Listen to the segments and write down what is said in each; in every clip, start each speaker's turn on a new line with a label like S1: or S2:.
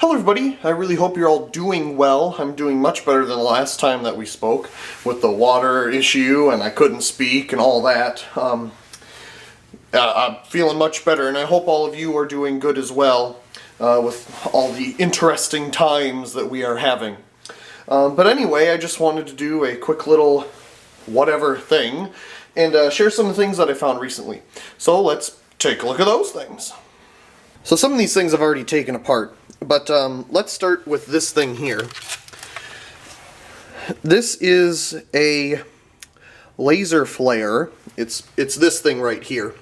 S1: Hello everybody, I really hope you're all doing well. I'm doing much better than the last time that we spoke with the water issue and I couldn't speak and all that. I'm feeling much better and I hope all of you are doing good as well with all the interesting times that we are having. But anyway, I just wanted to do a quick little whatever thing and share some of the things that I found recently. So let's take a look at those things. So some of these things I've already taken apart, but let's start with this thing here. This is a laser flare. It's this thing right here.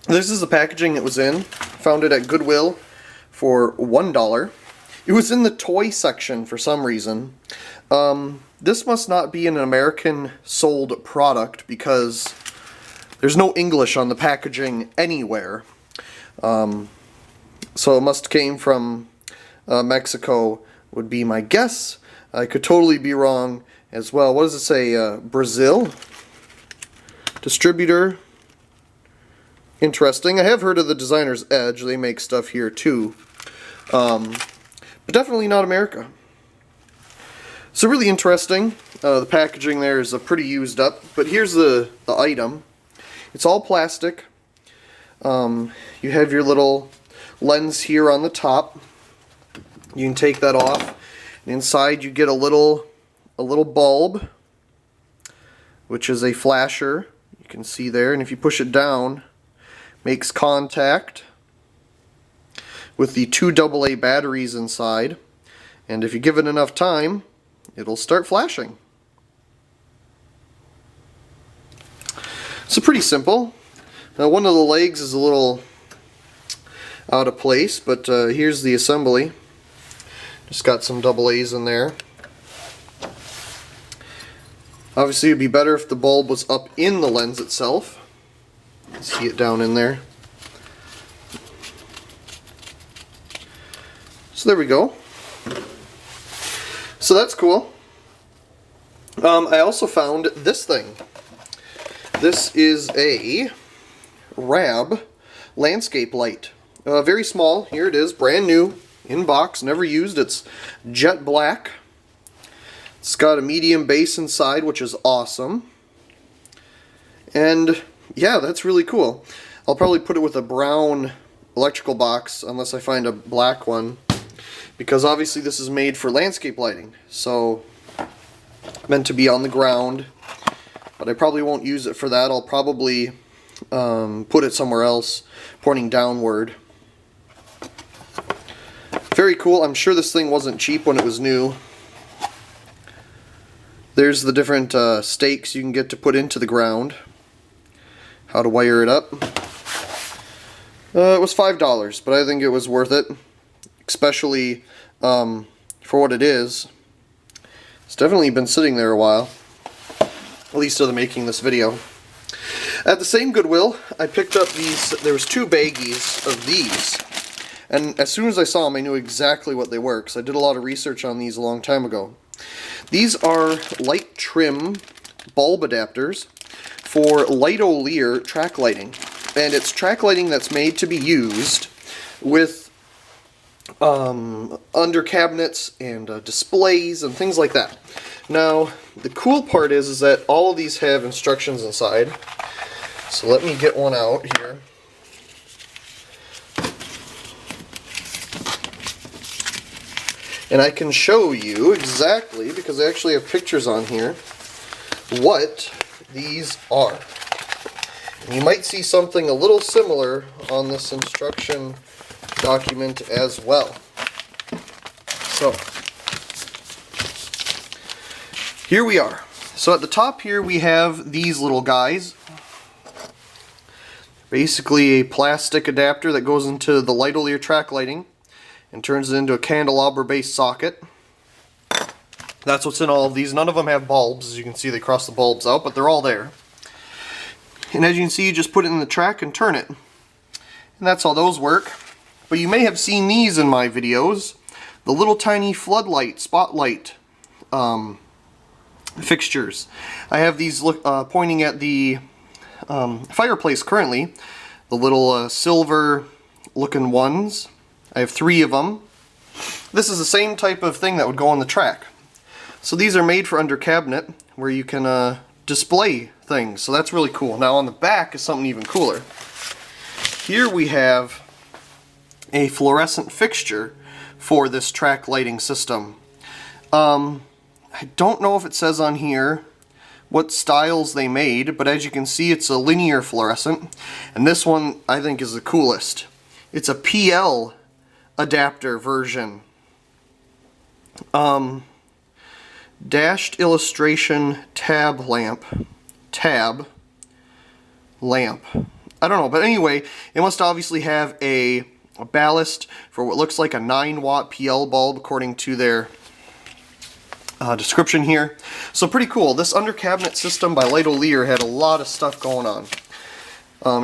S1: This is the packaging it was in. Found it at Goodwill for $1. It was in the toy section for some reason. This must not be an American sold product because there's no English on the packaging anywhere. So it must came from Mexico would be my guess. I could totally be wrong as well. What does it say? Brazil? Distributor. Interesting. I have heard of the Designer's Edge. They make stuff here too. But definitely not America. So really interesting. The packaging there is pretty used up. But here's the item. It's all plastic. You have your little lens here on the top. You can take that off. And inside you get a little bulb, which is a flasher. You can see there, and if you push it down, makes contact with the two AA batteries inside. And if you give it enough time, it'll start flashing. So pretty simple. Now one of the legs is a little out of place, but here's the assembly. Just got some AA's in there. Obviously it would be better if the bulb was up in the lens itself. See it down in there. So there we go. So that's cool. I also found this thing. This is a Rab landscape light. Very small. Here it is, brand new, in box, never used. It's jet black. It's got a medium base inside, which is awesome. And yeah, that's really cool. I'll probably put it with a brown electrical box unless I find a black one, because obviously this is made for landscape lighting, so meant to be on the ground. But I probably won't use it for that. I'll probably put it somewhere else, pointing downward. Very cool. I'm sure this thing wasn't cheap when it was new. There's the different stakes you can get to put into the ground. How to wire it up. It was $5, but I think it was worth it. Especially for what it is. It's definitely been sitting there a while. At least to the making this video. At the same Goodwill, I picked up these. There was two baggies of these. And as soon as I saw them, I knew exactly what they were, because I did a lot of research on these a long time ago. These are light trim bulb adapters for Litolier track lighting. And it's track lighting that's made to be used with under cabinets and displays and things like that. Now, the cool part is that all of these have instructions inside. So let me get one out here. And I can show you exactly, because I actually have pictures on here, what these are. And you might see something a little similar on this instruction document as well. So, here we are. So at the top here we have these little guys. Basically a plastic adapter that goes into the Litolier track lighting and turns it into a candelabra-based socket. That's what's in all of these. None of them have bulbs. As you can see, they cross the bulbs out, but they're all there. And as you can see, you just put it in the track and turn it. And that's how those work. But you may have seen these in my videos. The little tiny floodlight, spotlight fixtures. I have these pointing at the fireplace currently. The little silver looking ones. I have 3 of them. This is the same type of thing that would go on the track. So these are made for under cabinet, where you can display things. So that's really cool. Now on the back is something even cooler. Here we have a fluorescent fixture for this track lighting system. I don't know if it says on here what styles they made, but as you can see, it's a linear fluorescent, and this one I think is the coolest. It's a PL adapter version. Dashed illustration tab lamp. I don't know, but anyway, it must obviously have a ballast for what looks like a 9-watt PL bulb according to their description here. So pretty cool. This under cabinet system by Lightolier had a lot of stuff going on.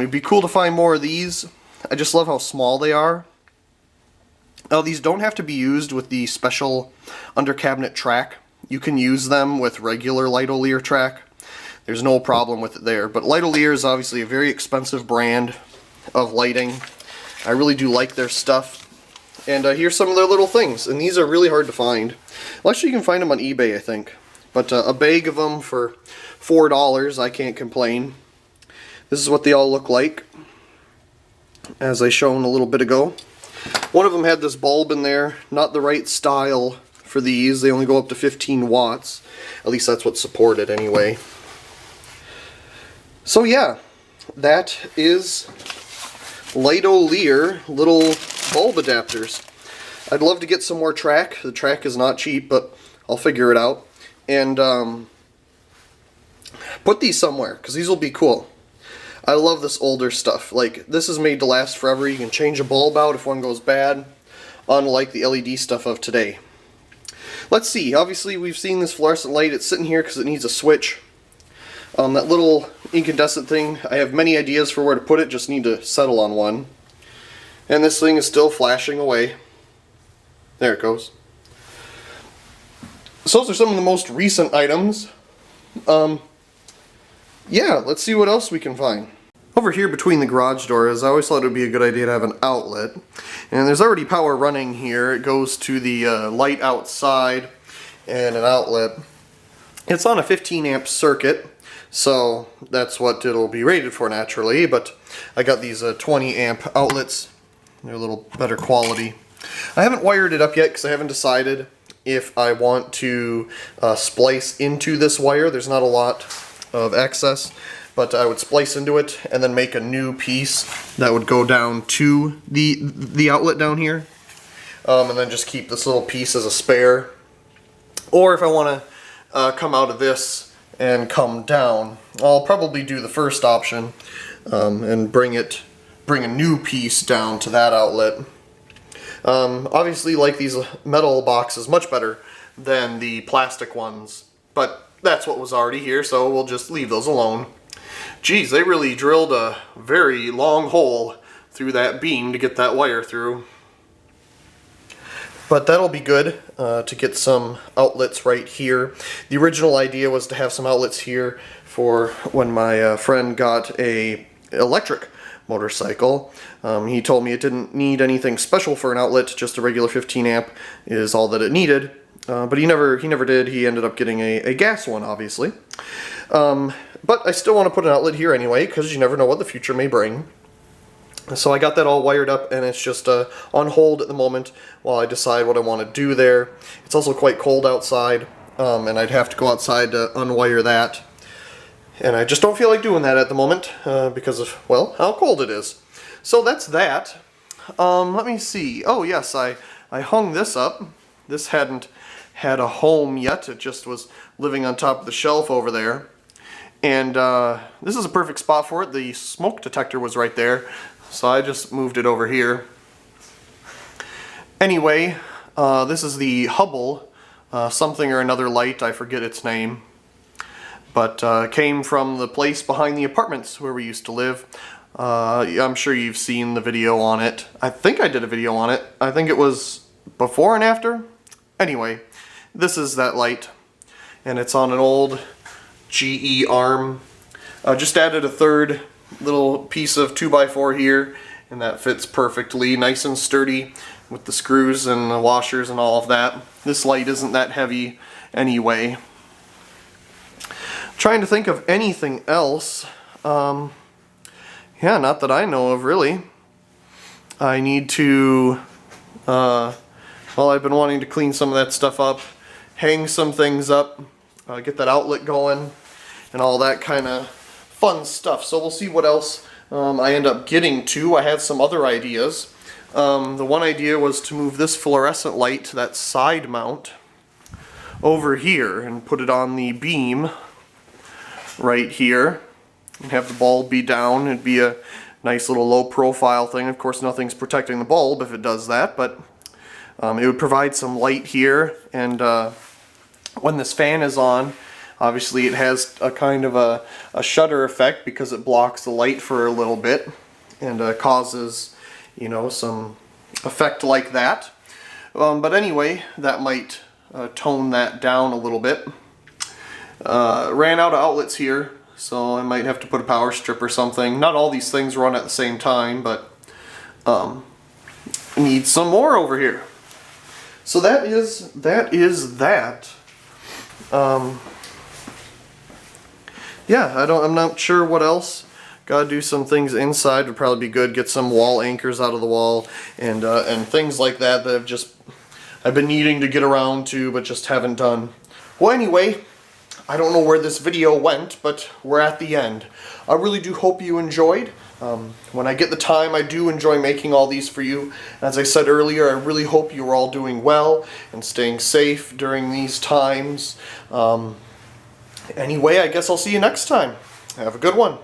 S1: It'd be cool to find more of these. I just love how small they are. Now these don't have to be used with the special under cabinet track. You can use them with regular Lightolier track. There's no problem with it there. But Lightolier is obviously a very expensive brand of lighting. I really do like their stuff. And here's some of their little things. And these are really hard to find. Well, actually, you can find them on eBay, I think. But a bag of them for $4, I can't complain. This is what they all look like, as I shown a little bit ago. One of them had this bulb in there, not the right style for these. They only go up to 15 watts. At least that's what's supported anyway. So yeah, that is Lightolier little bulb adapters. I'd love to get some more track. The track is not cheap, but I'll figure it out. And put these somewhere, because these will be cool. I love this older stuff. Like, this is made to last forever. You can change a bulb out if one goes bad, unlike the LED stuff of today. Let's see. Obviously, we've seen this fluorescent light. It's sitting here because it needs a switch. That little incandescent thing, I have many ideas for where to put it, just need to settle on one. And this thing is still flashing away. There it goes. So those are some of the most recent items. Yeah, let's see what else we can find. Over here between the garage doors, I always thought it would be a good idea to have an outlet. And there's already power running here. It goes to the light outside and an outlet. It's on a 15 amp circuit, so that's what it'll be rated for naturally, but I got these 20 amp outlets. They're a little better quality. I haven't wired it up yet because I haven't decided if I want to splice into this wire. There's not a lot of excess, but I would splice into it and then make a new piece that would go down to the outlet down here, and then just keep this little piece as a spare. Or if I want to come out of this and come down, I'll probably do the first option and bring a new piece down to that outlet. Obviously, like these metal boxes, much better than the plastic ones, but that's what was already here, so we'll just leave those alone. Geez, they really drilled a very long hole through that beam to get that wire through. But that'll be good to get some outlets right here. The original idea was to have some outlets here for when my friend got a electric motorcycle. He told me it didn't need anything special for an outlet, just a regular 15 amp is all that it needed. But he never did. He ended up getting a gas one, obviously. But I still want to put an outlet here anyway, because you never know what the future may bring. So I got that all wired up, and it's just on hold at the moment while I decide what I want to do there. It's also quite cold outside, and I'd have to go outside to unwire that. And I just don't feel like doing that at the moment because of, well, how cold it is. So that's that. Let me see. Oh yes, I hung this up. This hadn't had a home yet. It just was living on top of the shelf over there. And this is a perfect spot for it. The smoke detector was right there, so I just moved it over here. Anyway, this is the Hubble something or another light. I forget its name. But came from the place behind the apartments where we used to live. I'm sure you've seen the video on it. I think I did a video on it. I think it was before and after. Anyway, this is that light, and it's on an old GE arm. Just added a third little piece of 2x4 here, and that fits perfectly, nice and sturdy. with the screws and the washers and all of that. This light isn't that heavy anyway. Trying to think of anything else. Yeah, not that I know of really. I need to, well, I've been wanting to clean some of that stuff up, hang some things up, get that outlet going, and all that kind of fun stuff. So we'll see what else I end up getting to. I had some other ideas. The one idea was to move this fluorescent light to that side mount over here and put it on the beam right here and have the bulb be down. It'd be a nice little low profile thing. Of course, nothing's protecting the bulb if it does that, but it would provide some light here, and when this fan is on, obviously it has a kind of a shutter effect because it blocks the light for a little bit and causes, you know, some effect like that. But anyway, that might tone that down a little bit. Ran out of outlets here, so I might have to put a power strip or something. Not all these things run at the same time, but need some more over here. So that is that. Yeah, I'm not sure what else. Gotta do some things inside. Would probably be good. Get some wall anchors out of the wall and things like that that I've been needing to get around to, but just haven't done. Well, anyway, I don't know where this video went, but we're at the end. I really do hope you enjoyed. When I get the time, I do enjoy making all these for you. As I said earlier, I really hope you are all doing well and staying safe during these times. Anyway, I guess I'll see you next time. Have a good one.